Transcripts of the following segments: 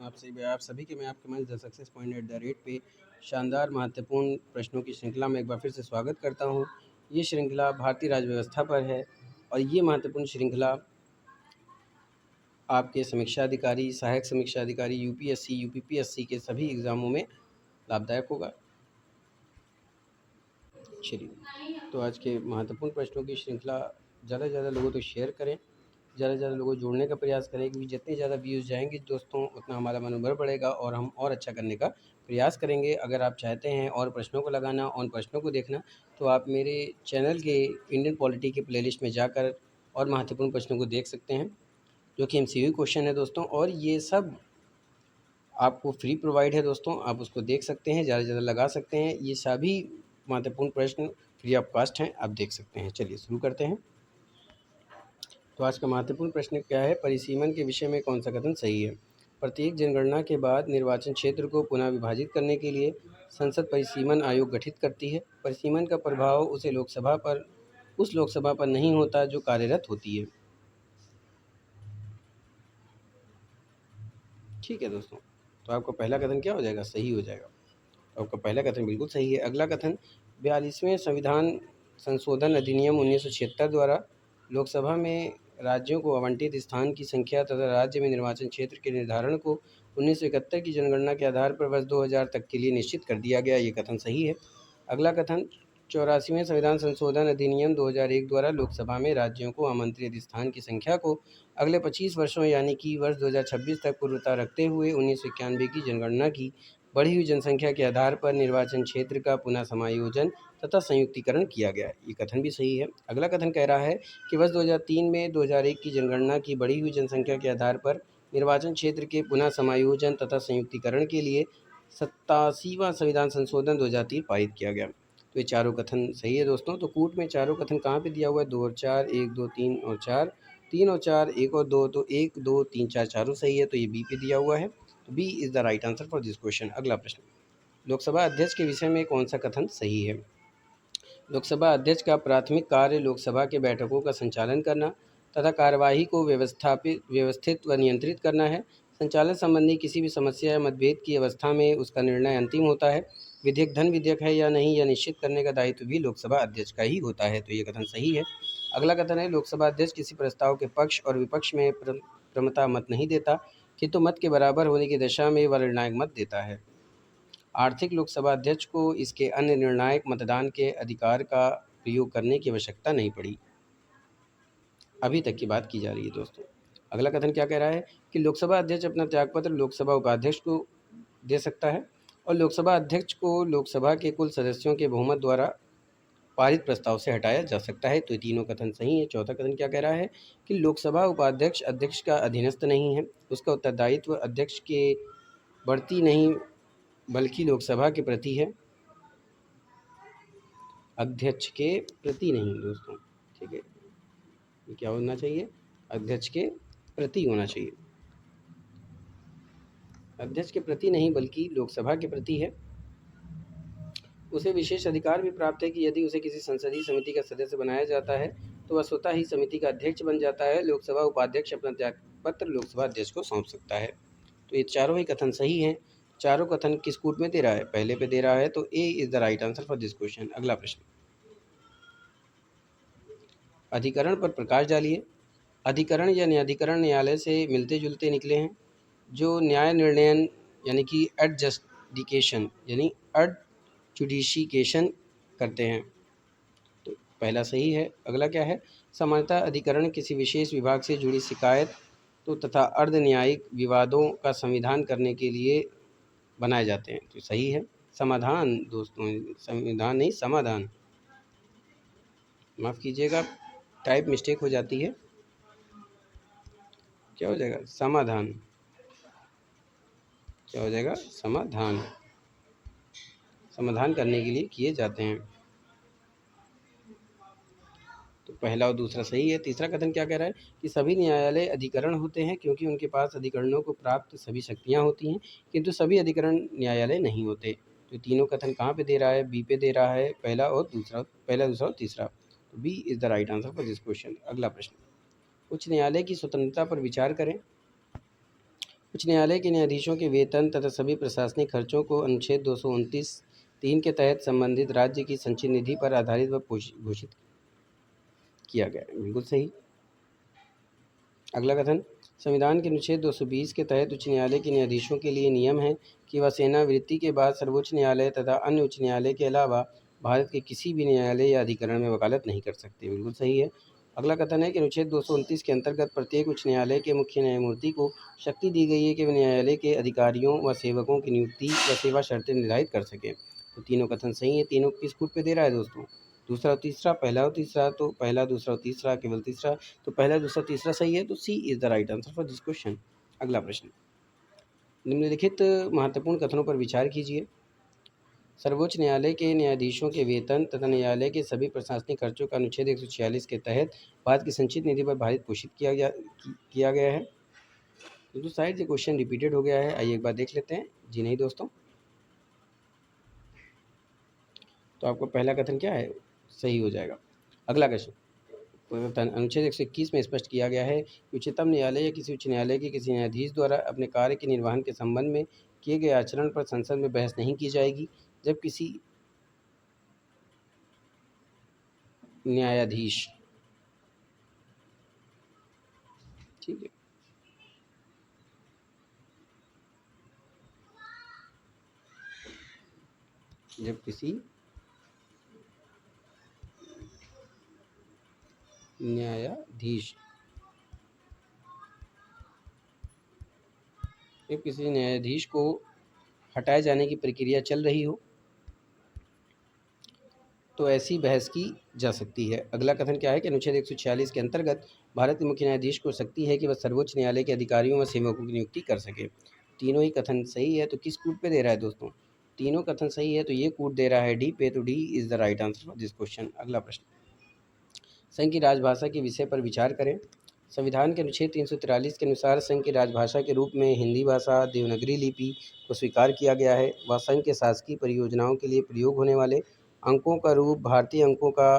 आप सभी के मैं आपके मंच the success point at the rate पे शानदार महत्वपूर्ण प्रश्नों की श्रृंखला में एक बार फिर से स्वागत करता हूँ। ये श्रृंखला भारतीय राज्य व्यवस्था पर है और ये महत्वपूर्ण श्रृंखला आपके समीक्षा अधिकारी, सहायक समीक्षा अधिकारी, यूपीएससी, यूपीपीएससी के सभी एग्ज़ामों में लाभदायक होगा। चलिए, तो आज के महत्वपूर्ण प्रश्नों की श्रृंखला ज़्यादा से ज़्यादा लोगों तक शेयर करें, ज़्यादा से ज़्यादा लोगों को जोड़ने का प्रयास करें, क्योंकि जितने ज़्यादा व्यूज़ जाएंगे दोस्तों उतना हमारा मनोबल बढ़ेगा और हम और अच्छा करने का प्रयास करेंगे। अगर आप चाहते हैं और प्रश्नों को लगाना और प्रश्नों को देखना, तो आप मेरे चैनल के इंडियन पॉलिटी के प्लेलिस्ट में जाकर और महत्वपूर्ण प्रश्नों को देख सकते हैं, जो कि MCQ क्वेश्चन है दोस्तों, और ये सब आपको फ्री प्रोवाइड है दोस्तों। आप उसको देख सकते हैं, ज़्यादा से ज़्यादा लगा सकते हैं। ये सभी महत्वपूर्ण प्रश्न फ्री ऑफ कॉस्ट हैं, आप देख सकते हैं। चलिए शुरू करते हैं। तो आज का महत्वपूर्ण प्रश्न क्या है? परिसीमन के विषय में कौन सा कथन सही है? प्रत्येक जनगणना के बाद निर्वाचन क्षेत्र को पुनः विभाजित करने के लिए संसद परिसीमन आयोग गठित करती है। परिसीमन का प्रभाव उस लोकसभा पर नहीं होता जो कार्यरत होती है। ठीक है दोस्तों, तो आपका पहला कथन क्या हो जाएगा? सही हो जाएगा। तो आपका पहला कथन बिल्कुल सही है। अगला कथन, 42वें संविधान संशोधन अधिनियम 1976 द्वारा लोकसभा में राज्यों को आवंटित स्थान की संख्या तथा राज्य में निर्वाचन क्षेत्र के निर्धारण को 1971 की जनगणना के आधार पर वर्ष 2000 तक के लिए निश्चित कर दिया गया। ये कथन सही है। अगला कथन, 84वें संविधान संशोधन अधिनियम 2001 द्वारा लोकसभा में राज्यों को आमंत्रित स्थान की संख्या को अगले 25 वर्षों यानी कि वर्ष 2026 तक पूर्वता रखते हुए 1991 की जनगणना की बढ़ी हुई जनसंख्या के आधार पर निर्वाचन क्षेत्र का पुनः समायोजन तथा संयुक्तिकरण किया गया। ये कथन भी सही है। अगला कथन कह रहा है कि वर्ष 2003 में 2001 की जनगणना की बढ़ी हुई जनसंख्या के आधार पर निर्वाचन क्षेत्र के पुनः समायोजन तथा संयुक्तिकरण के लिए 87वां संविधान संशोधन 2003 पारित किया गया। तो ये चारों कथन सही है दोस्तों। तो कूट में चारों कथन कहाँ पे दिया हुआ है? 2 और 4, 1, 2, 3 और 4, 3 और 4, 1 और 2, तो 1, 2, 3, 4 चारों सही है। तो ये बी पे दिया हुआ है। तो B is the right answer for this question. अगला प्रश्न, लोकसभा अध्यक्ष के विषय में कौन सा कथन सही है? लोकसभा अध्यक्ष का प्राथमिक कार्य लोकसभा के बैठकों का संचालन करना तथा कार्यवाही को व्यवस्थित व नियंत्रित करना है। संचालन संबंधी किसी भी समस्या या मतभेद की अवस्था में उसका निर्णय अंतिम होता है। विधेयक धन विधेयक है या नहीं यह निश्चित करने का दायित्व भी लोकसभा अध्यक्ष का ही होता है। तो ये कथन सही है। अगला कथन है, लोकसभा अध्यक्ष किसी प्रस्ताव के पक्ष और विपक्ष में प्रमता मत नहीं देता, किंतु मत के बराबर होने की दशा में वह निर्णायक मत देता है। आर्थिक लोकसभा अध्यक्ष को इसके अन्य निर्णायक मतदान के अधिकार का प्रयोग करने की आवश्यकता नहीं पड़ी। अभी तक की बात की जा रही है दोस्तों। अगला कथन क्या कह रहा है कि लोकसभा अध्यक्ष अपना त्यागपत्र लोकसभा उपाध्यक्ष को दे सकता है और लोकसभा अध्यक्ष को लोकसभा के कुल सदस्यों के बहुमत द्वारा पारित प्रस्ताव से हटाया जा सकता है। तो ये तीनों कथन सही है। चौथा कथन क्या कह रहा है कि लोकसभा उपाध्यक्ष अध्यक्ष का अधीनस्थ नहीं है, उसका उत्तरदायित्व अध्यक्ष के बढ़ती नहीं बल्कि लोकसभा के प्रति है, अध्यक्ष के प्रति नहीं दोस्तों। ठीक है, ये क्या होना चाहिए? अध्यक्ष के प्रति होना चाहिए। अध्यक्ष के प्रति नहीं बल्कि लोकसभा के प्रति है। उसे विशेष अधिकार भी प्राप्त है कि यदि उसे किसी संसदीय समिति का सदस्य बनाया जाता है तो वह स्वतः ही समिति का अध्यक्ष बन जाता है। लोकसभा उपाध्यक्ष अपना त्यागपत्र लोकसभा अध्यक्ष को सौंप सकता है। तो ये चारों ही कथन सही हैं। चारों कथन किस कूट में दे रहा है? पहले पे दे रहा है। तो A is the right answer for this question. अगला प्रश्न, अधिकरण पर प्रकाश डालिए। अधिकरण या न्यायाधिकरण न्यायालय से मिलते जुलते निकले हैं जो न्याय निर्णयन यानी कि एडजस्टिकेशन यानी एडजुडिशिकेशन करते हैं। तो पहला सही है। अगला क्या है? सामान्यतः अधिकरण किसी विशेष विभाग से जुड़ी शिकायत तो तथा अर्ध न्यायिक विवादों का संविधान करने के लिए बनाए जाते हैं। तो सही है। समाधान दोस्तों, संविधान नहीं समाधान, माफ़ कीजिएगा टाइप मिस्टेक हो जाती है। क्या हो जाएगा? समाधान। क्या हो जाएगा? समाधान। समाधान करने के लिए किए जाते हैं। तो पहला और दूसरा सही है। तीसरा कथन क्या कह रहा है कि सभी न्यायालय अधिकरण होते हैं क्योंकि उनके पास अधिकरणों को प्राप्त सभी शक्तियां होती हैं, किंतु सभी अधिकरण न्यायालय नहीं होते। तो तीनों कथन कहाँ पे दे रहा है? बी पे दे रहा है, पहला, दूसरा और तीसरा। तो B is the right answer for this question. अगला प्रश्न, उच्च न्यायालय की स्वतंत्रता पर विचार करें। उच्च न्यायालय के न्यायाधीशों के वेतन तथा सभी प्रशासनिक खर्चों को अनुच्छेद 229(3) के तहत संबंधित राज्य की संचित निधि पर आधारित व घोषित किया गया है। बिल्कुल सही। अगला कथन, संविधान के अनुच्छेद 220 के तहत उच्च न्यायालय के न्यायाधीशों के लिए नियम है कि वह सेवानिवृत्ति के बाद सर्वोच्च न्यायालय तथा अन्य उच्च न्यायालय के अलावा भारत के किसी भी न्यायालय या अधिकरण में वकालत नहीं कर सकते। बिल्कुल सही है। अगला कथन है कि अनुच्छेद 229 के अंतर्गत प्रत्येक उच्च न्यायालय के मुख्य न्यायमूर्ति को शक्ति दी गई है कि वे न्यायालय के अधिकारियों व सेवकों की नियुक्ति व सेवा शर्तें निर्धारित कर सकें। तो तीनों कथन सही है। तीनों किस कूट पे दे रहा है दोस्तों? दूसरा और तीसरा, पहला और तीसरा। तो पहला, दूसरा और तीसरा, केवल तीसरा। तो पहला, दूसरा, तीसरा सही है। तो C is the right answer for this question. अगला प्रश्न, निम्नलिखित महत्वपूर्ण कथनों पर विचार कीजिए। सर्वोच्च न्यायालय के न्यायाधीशों के वेतन तथा न्यायालय के सभी प्रशासनिक खर्चों का अनुच्छेद 146 के तहत भारत की संचित निधि पर भारित घोषित किया गया है। तो शायद ये क्वेश्चन रिपीटेड हो गया है, आइए एक बार देख लेते हैं। जी नहीं दोस्तों, तो आपका पहला कथन क्या है? सही हो जाएगा। अगला कथन, अनुच्छेद 121 में स्पष्ट किया गया है कि उच्चतम न्यायालय या किसी उच्च न्यायालय के किसी न्यायाधीश द्वारा अपने कार्य के निर्वहन के संबंध में किए गए आचरण पर संसद में बहस नहीं की जाएगी। जब किसी न्यायाधीश, ठीक है, जब किसी न्यायाधीश जब किसी न्यायाधीश को हटाए जाने की प्रक्रिया चल रही हो तो ऐसी बहस की जा सकती है। अगला कथन क्या है कि अनुच्छेद 146 के अंतर्गत भारत के मुख्य न्यायाधीश को शक्ति है कि वह सर्वोच्च न्यायालय के अधिकारियों व सेवकों की नियुक्ति कर सके। तीनों ही कथन सही है। तो किस कूट पे दे रहा है दोस्तों? तीनों कथन सही है, तो ये कूट दे रहा है डी पे। तो D is the right answer for this question. अगला प्रश्न, संघ की राजभाषा के विषय पर विचार करें। संविधान के अनुच्छेद 343 के अनुसार संघ की राजभाषा के रूप में हिंदी भाषा देवनागरी लिपि को स्वीकार किया गया है। वह संघ के शासकीय परियोजनाओं के लिए प्रयोग होने वाले अंकों का रूप भारतीय अंकों का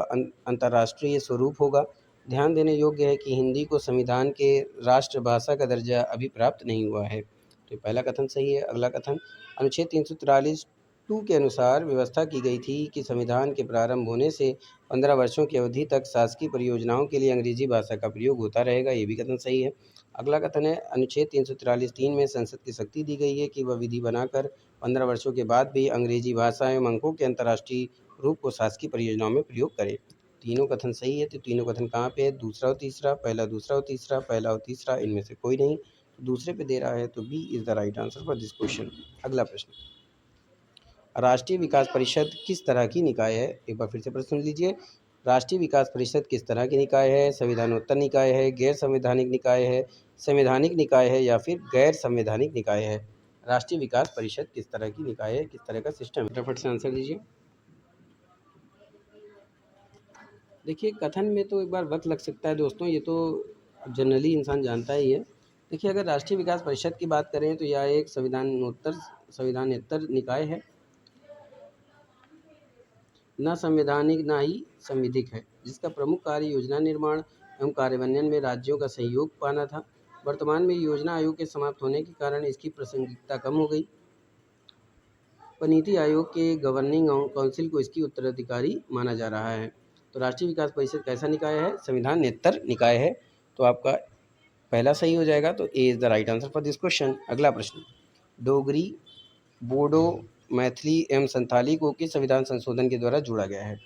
अंतर्राष्ट्रीय स्वरूप होगा। ध्यान देने योग्य है कि हिंदी को संविधान के राष्ट्रभाषा का दर्जा अभी प्राप्त नहीं हुआ है। तो पहला कथन सही है। अगला कथन, अनुच्छेद 343(2) के अनुसार व्यवस्था की गई थी कि संविधान के प्रारंभ होने से 15 वर्षों की अवधि तक शासकीय परियोजनाओं के लिए अंग्रेजी भाषा का प्रयोग होता रहेगा। ये भी कथन सही है। अगला कथन है, अनुच्छेद 343(3) में संसद की शक्ति दी गई है कि वह विधि बनाकर 15 वर्षों के बाद भी अंग्रेजी भाषा एवं अंकों के अंतर्राष्ट्रीय रूप को शासकीय परियोजनाओं में प्रयोग करे। तीनों कथन सही है। तो तीनों कथन कहाँ पे है? दूसरा और तीसरा, पहला, दूसरा और तीसरा, पहला और तीसरा, इनमें से कोई नहीं। तो दूसरे पे दे रहा है। तो B is the right answer for this question. अगला प्रश्न, राष्ट्रीय विकास परिषद किस तरह की निकाय है? एक बार फिर से प्रश्न लीजिए। राष्ट्रीय विकास परिषद किस तरह की निकाय है? संविधानोत्तर निकाय है, गैर संवैधानिक निकाय है, संवैधानिक निकाय है या फिर गैर संवैधानिक निकाय है? राष्ट्रीय विकास परिषद किस तरह की निकाय है, किस तरह का सिस्टम है? फटाफट से आंसर दीजिए। देखिए, कथन में तो एक बार वक्त लग सकता है दोस्तों, ये तो जनरली इंसान जानता ही है। देखिए, अगर राष्ट्रीय विकास परिषद की बात करें तो यह एक संविधानेतर निकाय है, न संवैधानिक न ही संविधिक है, जिसका प्रमुख कार्य योजना निर्माण एवं कार्यान्वयन में राज्यों का सहयोग पाना था। वर्तमान में योजना आयोग के समाप्त होने के कारण इसकी प्रासंगिकता कम हो गई, पर नीति आयोग के गवर्निंग काउंसिल को इसकी उत्तराधिकारी माना जा रहा है। तो राष्ट्रीय विकास परिषद कैसा निकाय है? संविधानेतर निकाय है। तो आपका पहला सही हो जाएगा। तो A is the right answer for this question. अगला प्रश्न, डोगरी, बोडो, मैथिली एवं संथाली को किस संविधान संशोधन के द्वारा जोड़ा गया है?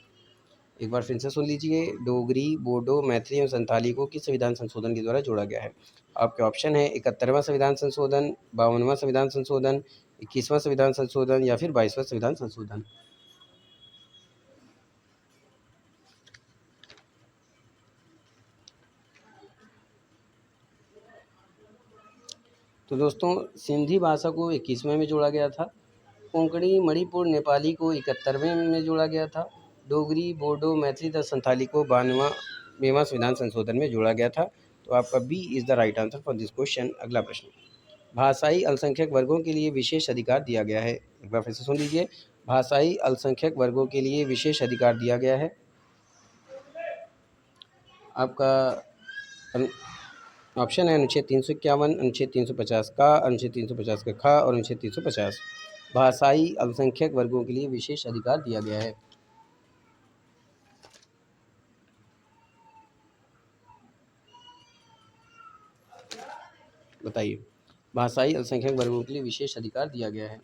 एक बार फिर से सुन लीजिए। डोगरी, बोडो, मैथिली एवं संथाली को किस संविधान संशोधन के द्वारा जोड़ा गया है? आपके ऑप्शन है 71वां संविधान संशोधन, 52वां संविधान संशोधन, 21वां संविधान संशोधन या फिर 22वां संविधान संशोधन। तो दोस्तों, सिंधी भाषा को 21वें में जोड़ा गया था, कोंकणी, मणिपुर, नेपाली को 71वें में जोड़ा गया था, डोगरी, बोडो, मैथिली तथा संथाली को 92वां संविधान संशोधन में जोड़ा गया था। तो आपका B is the right answer for this question. अगला प्रश्न, भाषाई अल्पसंख्यक वर्गों के लिए विशेष अधिकार दिया गया है। एक बार फिर से सुन लीजिए। भाषाई अल्पसंख्यक वर्गों के लिए विशेष अधिकार दिया गया है। आपका ऑप्शन है अनुच्छेद 351, अनुच्छेद 350 का, अनुच्छेद 350 का खा और अनुच्छेद 350। भाषाई अल्पसंख्यक वर्गों के लिए विशेष अधिकार दिया गया है। बताइए, भाषाई अल्पसंख्यक वर्गों के लिए विशेष अधिकार दिया गया है।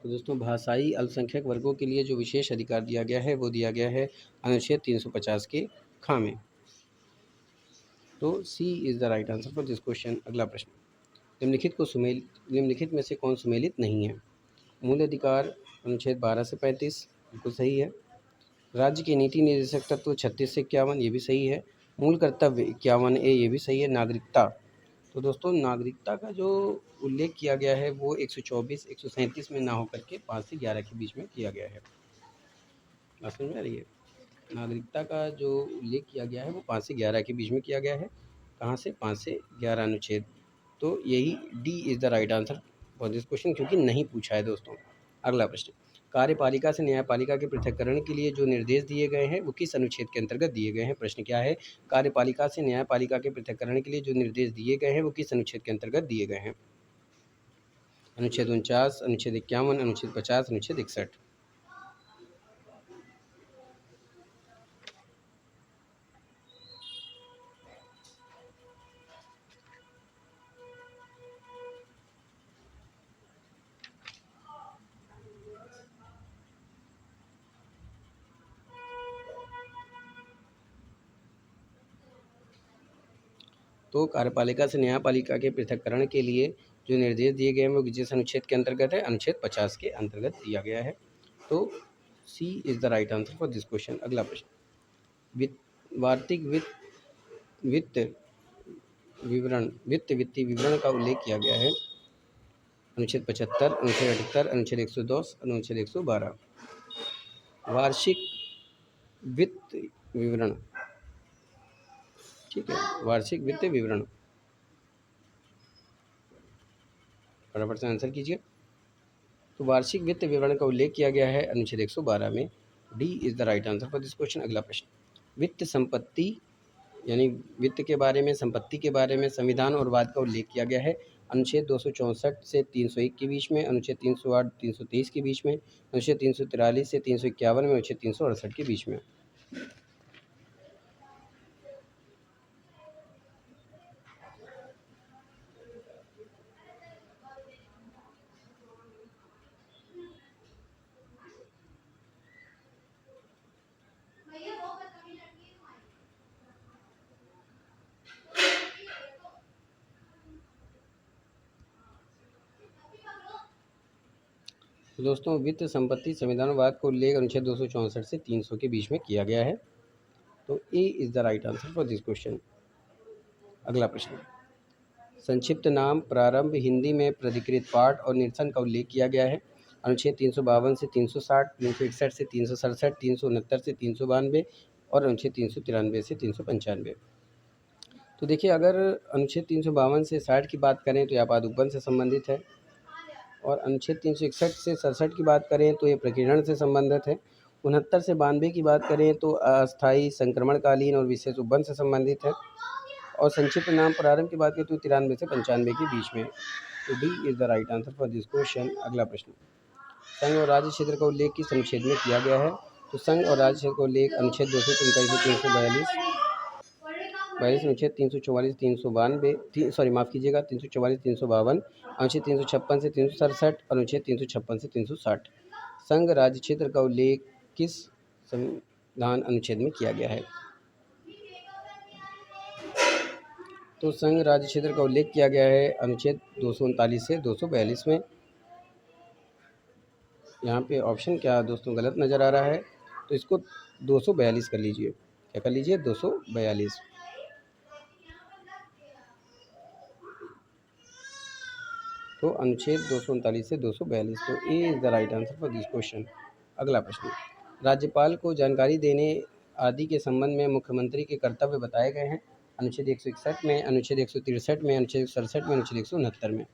तो दोस्तों, भाषाई अल्पसंख्यक वर्गों के लिए जो विशेष अधिकार दिया गया है वो दिया गया है अनुच्छेद 350 के खा में। तो C is the right answer for this question. अगला प्रश्न, निम्नलिखित में से कौन सुमेलित नहीं है? मूल अधिकार अनुच्छेद 12 से 35 बिल्कुल सही है। राज्य के नीति निर्देशक तत्व 36 से 51 ये भी सही है। मूल कर्तव्य 51A ये भी सही है। नागरिकता, तो दोस्तों नागरिकता का जो उल्लेख किया गया है वो 124, 137 में ना होकर के 5 से 11 के बीच में किया गया है। बात समझ में आ रही है? नागरिकता का जो उल्लेख किया गया है वो 5 से 11 के बीच में किया गया है। कहाँ से? 5 से 11 अनुच्छेद। तो यही D is the right answer for this question, क्योंकि नहीं पूछा है दोस्तों। अगला प्रश्न, कार्यपालिका से न्यायपालिका के पृथक्करण के लिए जो निर्देश दिए गए हैं वो किस अनुच्छेद के अंतर्गत दिए गए हैं? प्रश्न क्या है? कार्यपालिका से न्यायपालिका के पृथक्करण के लिए जो निर्देश दिए गए हैं वो किस अनुच्छेद के अंतर्गत दिए गए हैं? अनुच्छेद 49, अनुच्छेद 51, अनुच्छेद 50, अनुच्छेद 61। तो कार्यपालिका से न्यायपालिका के पृथक्करण के लिए जो निर्देश दिए गए हैं वो जिस अनुच्छेद के अंतर्गत है? अनुच्छेद 50 के अंतर्गत दिया गया है। तो C is the right answer for this question. अगला प्रश्न, वार्षिक वित्त वित्तीय विवरण का उल्लेख किया गया है। अनुच्छेद 75, अनुच्छेद 78, अनुच्छेद 110, अनुच्छेद 112। वार्षिक वित्त विवरण, ठीक है, वार्षिक वित्त विवरण, फटाफट से आंसर कीजिए। तो वार्षिक वित्त विवरण का उल्लेख किया गया है अनुच्छेद 112 में। D is the right answer for this question. अगला प्रश्न, वित्त संपत्ति यानी वित्त के बारे में, संपत्ति के बारे में संविधान और वाद का उल्लेख किया गया है। अनुच्छेद 264 से 301 के बीच में, अनुच्छेद 308, 323 के बीच में, अनुच्छेद 343 से 351 में, अनुच्छेद 368 के बीच में। तो दोस्तों, वित्त संपत्ति संविधानवाद को उल्लेख अनुच्छेद 264 से 300 के बीच में किया गया है। तो A is the right answer for this question. अगला प्रश्न, संक्षिप्त नाम प्रारंभ हिंदी में प्राधिकृत पाठ और निरसन का उल्लेख किया गया है। अनुच्छेद 352 से 360, 361 से 367, 369 से 392 और अनुच्छेद 393 से 395। तो देखिए, अगर अनुच्छेद 352 से 60 की बात करें तो यह पादुकवन से संबंधित है, और अनुच्छेद 361 से 67 की बात करें तो ये प्रकीर्णन से संबंधित है। 69 से 92 की बात करें तो अस्थायी संक्रमणकालीन और विशेष उपवन से संबंधित है, और संक्षिप्त नाम प्रारंभ की बात करें तो 93 से 95 के बीच में। तो D is the right answer for this question. अगला प्रश्न, संघ और राज्य क्षेत्र का उल्लेख किस अनुच्छेद में किया गया है? तो संघ और राज्य क्षेत्र का उल्लेख अनुच्छेद 243 से 342, अनुच्छेद 344, 392, सॉरी माफ़ कीजिएगा, 344, 352, अनुच्छेद 356 से 367, अनुच्छेद 356 से 360। संघ राज्य क्षेत्र का उल्लेख किस संविधान अनुच्छेद में किया गया है? तो संघ राज्य क्षेत्र का उल्लेख किया गया है अनुच्छेद 239 से 242 में। यहाँ पे ऑप्शन क्या दोस्तों गलत नज़र आ रहा है, तो इसको 242 कर लीजिए। क्या कर लीजिए? 242। तो अनुच्छेद 239 से 242। तो A is the right answer for this question. अगला प्रश्न, राज्यपाल को जानकारी देने आदि के संबंध में मुख्यमंत्री के कर्तव्य बताए गए हैं। अनुच्छेद 161 में, अनुच्छेद 163 में, अनुच्छेद 167 में, अनुच्छेद 169 में।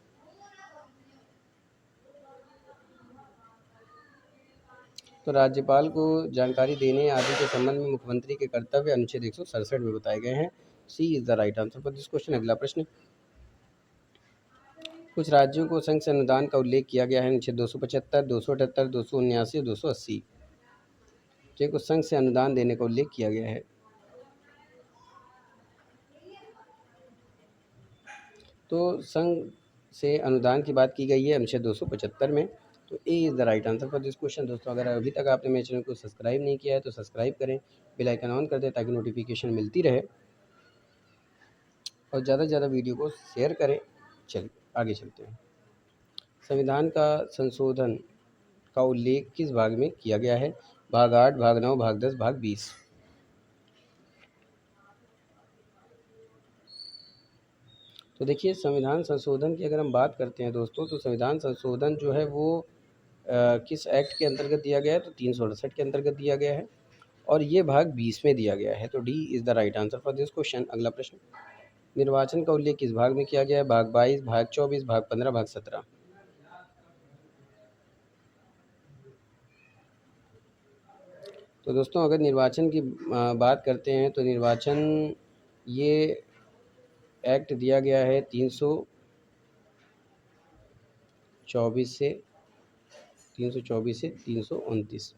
तो राज्यपाल को जानकारी देने आदि के संबंध में मुख्यमंत्री के कर्तव्य अनुच्छेद 167 में बताए गए हैं। C is the right answer for this question. अगला प्रश्न, कुछ राज्यों को संघ से अनुदान का उल्लेख किया गया है। अनुच्छेद 275, 278, 279, 280। को संघ से अनुदान देने का उल्लेख किया गया है। तो संघ से अनुदान की बात की गई है अनुच्छेद 275 में। तो A is the right answer for this question. दोस्तों, अगर अभी तक आपने मेरे चैनल को सब्सक्राइब नहीं किया है तो सब्सक्राइब करें, बेल आइकन ऑन कर दें ताकि नोटिफिकेशन मिलती रहे, और ज़्यादा से ज़्यादा वीडियो को शेयर करें। चलिए आगे चलते हैं। संविधान का संशोधन का उल्लेख किस भाग में किया गया है? भाग 8, भाग 9, भाग 10, भाग 20। तो देखिए, संविधान संशोधन की अगर हम बात करते हैं दोस्तों, तो संविधान संशोधन जो है वो किस एक्ट के अंतर्गत दिया गया है? तो 368 के अंतर्गत दिया गया है, और ये भाग 20 में दिया गया है। तो D is the right answer for this question. अगला प्रश्न, निर्वाचन का उल्लेख किस भाग में किया गया है? भाग 22, भाग 24, भाग 15, भाग 17। तो दोस्तों, अगर निर्वाचन की बात करते हैं तो निर्वाचन ये एक्ट दिया गया है 324 से 329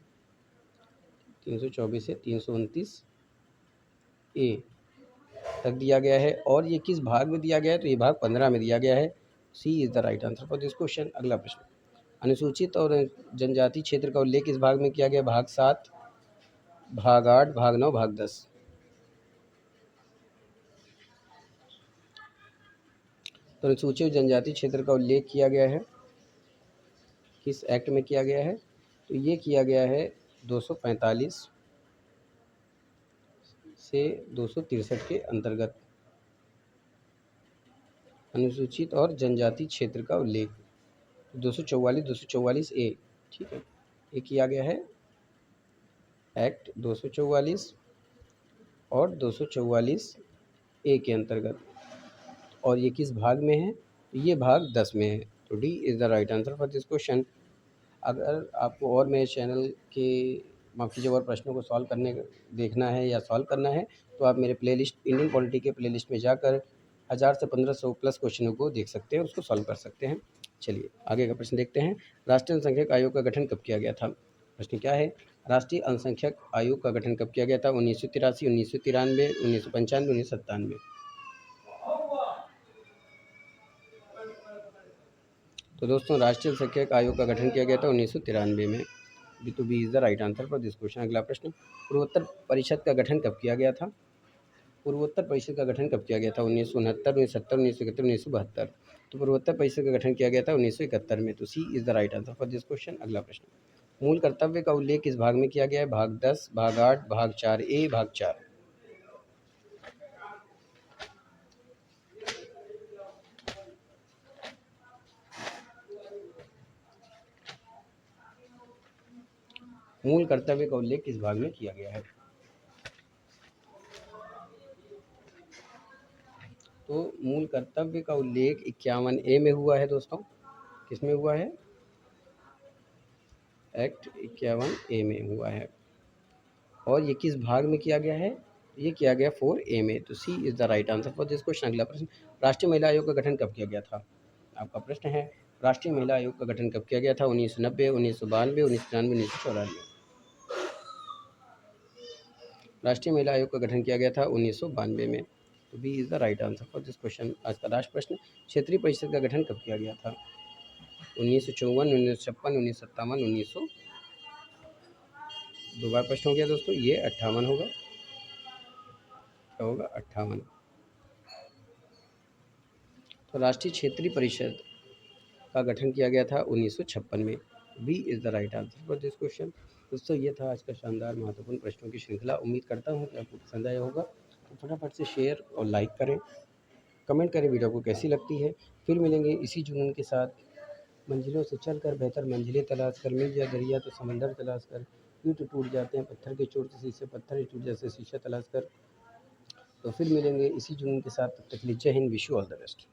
324 से 329 ए तक दिया गया है, और ये किस भाग में दिया गया है? तो ये भाग 15 में दिया गया है। C is the right answer for this question. अगला प्रश्न, अनुसूचित और जनजाति क्षेत्र का उल्लेख किस भाग में किया गया? भाग 7, भाग 8, भाग 9, भाग 10। तो अनुसूचित और जनजाति क्षेत्र का उल्लेख किया गया है किस एक्ट में किया गया है? तो ये किया गया है 245 से 263 के अंतर्गत। अनुसूचित और जनजाति क्षेत्र का उल्लेख 244 ए, ठीक है, ये किया गया है एक्ट 244 और 244 ए के अंतर्गत, और ये किस भाग में है? ये भाग 10 में है। तो D is the right answer for this question. अगर आपको और मेरे चैनल के माफ़ कीजिए और प्रश्नों को सॉल्व करने देखना है या सॉल्व करना है, तो आप मेरे प्लेलिस्ट इंडियन पॉलिटी के प्लेलिस्ट में जाकर 1000 से 1500 प्लस क्वेश्चनों को देख सकते हैं, उसको सॉल्व कर सकते हैं। चलिए आगे का प्रश्न देखते हैं। राष्ट्रीय अल्पसंख्यक आयोग का गठन कब किया गया था? प्रश्न क्या है? राष्ट्रीय अल्पसंख्यक आयोग का गठन कब किया गया था? 1983, 1993, 1995, 1997। तो दोस्तों, राष्ट्रीय अल्पसंख्यक आयोग का गठन किया गया था 1993 में। तो B is the right answer for this question. अगला प्रश्न, पूर्वोत्तर परिषद का गठन कब किया गया था? पूर्वोत्तर परिषद का गठन कब किया गया था? 1969, 1970, 1971, 1972। तो पूर्वोत्तर परिषद का गठन किया गया था 1971 में। तो C is the right answer for this question. अगला प्रश्न, मूल कर्तव्य का उल्लेख किस भाग में किया गया है? भाग 10, भाग 8, भाग 4 ए, भाग 4। मूल कर्तव्य का उल्लेख किस भाग में किया गया है? तो मूल कर्तव्य का उल्लेख 51 ए में हुआ है दोस्तों। किस में हुआ है? एक्ट 51 ए में हुआ है। और ये किस भाग में किया गया है? ये किया गया 4 ए में। तो C is the right answer for this question. अगला प्रश्न, राष्ट्रीय महिला आयोग का गठन कब किया गया था? आपका प्रश्न है, राष्ट्रीय महिला आयोग का गठन कब किया गया था? 1990, 1992, 1993, 1994। राष्ट्रीय महिला आयोग का गठन किया गया था 1992 में। तो B is the right answer for this question. आज का लास्ट प्रश्न, क्षेत्रीय परिषद का गठन कब किया गया था? 1954, 1956, 1957, 1900। दो बार प्रश्न हो गया दोस्तों, ये 58 होगा। क्या होगा? 58। तो राष्ट्रीय क्षेत्रीय परिषद का गठन किया गया था 1956 में। B is the right answer for this question. दोस्तों, ये था आज का शानदार महत्वपूर्ण प्रश्नों की श्रृंखला। उम्मीद करता हूँ कि आपको पसंद आया होगा। तो फटाफट से शेयर और लाइक करें, कमेंट करें वीडियो को कैसी लगती है। फिर मिलेंगे इसी जुनून के साथ। मंजिलों से चलकर बेहतर मंजिलें तलाश कर, मिल जाए दरिया तो समंदर तलाश कर, यूँ तो टूट जाते हैं पत्थर के चोट से शीशे, पत्थर ही टूट जैसे शीशा तलाश कर। तो फिर मिलेंगे इसी जुनून के साथ। तब तक के लिए जय Hind, wish you all the best.